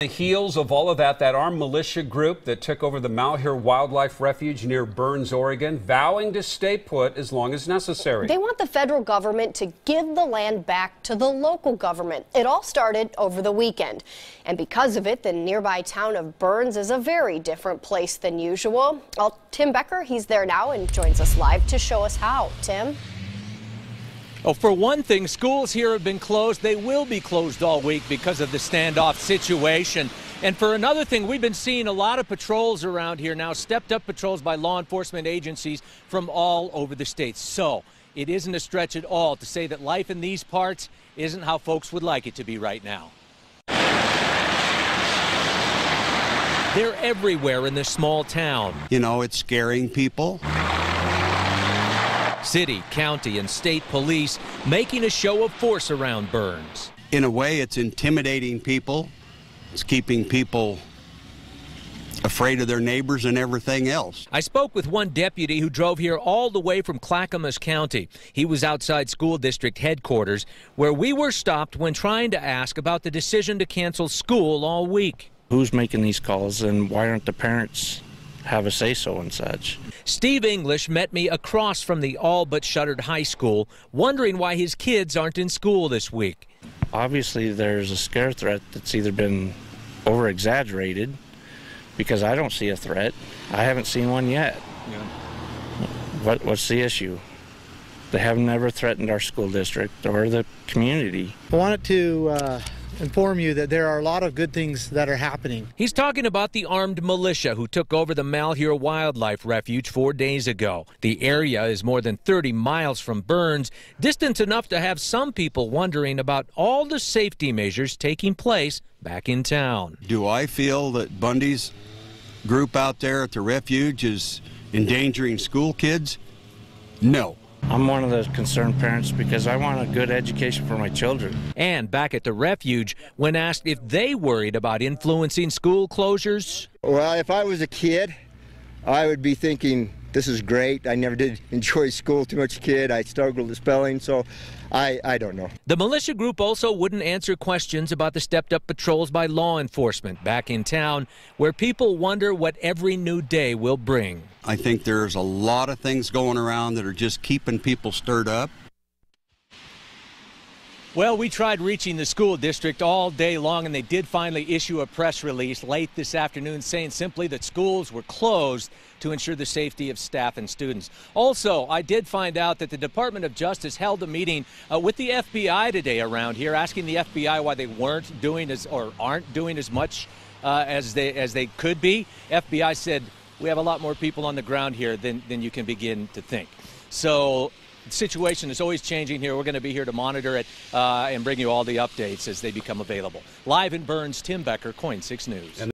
The heels of all of that armed militia group that took over the Malheur Wildlife Refuge near Burns, Oregon, vowing to stay put as long as necessary. They want the federal government to give the land back to the local government. It all started over the weekend. And because of it, the nearby town of Burns is a very different place than usual. Well, Tim Becker, he's there now and joins us live to show us how. Tim? Oh, for one thing, schools here have been closed. They will be closed all week because of the standoff situation. And for another thing, we've been seeing a lot of patrols around here now, stepped up patrols by law enforcement agencies from all over the state. So it isn't a stretch at all to say that life in these parts isn't how folks would like it to be right now. They're everywhere in this small town. You know, it's scaring people. City, county, and state police making a show of force around Burns. In a way, it's intimidating people. It's keeping people afraid of their neighbors and everything else. I spoke with one deputy who drove here all the way from Clackamas County. He was outside school district headquarters, where we were stopped when trying to ask about the decision to cancel school all week. Who's making these calls, and why aren't the parents have a say-so and such? Steve English met me across from the all-but-shuttered high school, wondering why his kids aren't in school this week. Obviously, there's a scare threat that's either been over-exaggerated, because I don't see a threat. I haven't seen one yet. Yeah. What's the issue? They have never threatened our school district or the community. I wanted to inform you that there are a lot of good things that are happening. He's talking about the armed militia who took over the Malheur Wildlife Refuge 4 days ago. The area is more than 30 miles from Burns, distant enough to have some people wondering about all the safety measures taking place back in town. Do I feel that Bundy's group out there at the refuge is endangering school kids? No. I'm one of those concerned parents because I want a good education for my children. And back at the refuge, when asked if they worried about influencing school closures. Well, if I was a kid, I would be thinking, this is great. I never did enjoy school too much as a kid. I struggled with spelling, so I don't know. The militia group also wouldn't answer questions about the stepped-up patrols by law enforcement back in town, where people wonder what every new day will bring. I think there's a lot of things going around that are just keeping people stirred up. Well, we tried reaching the school district all day long, and they did finally issue a press release late this afternoon saying simply that schools were closed to ensure the safety of staff and students. Also, I did find out that the Department of Justice held a meeting with the FBI today around here, asking the FBI why they weren't doing aren't doing as much as they could be. FBI said, we have a lot more people on the ground here than you can begin to think. So the situation is always changing here. We're going to be here to monitor it and bring you all the updates as they become available. Live in Burns, Tim Becker, KOIN 6 News.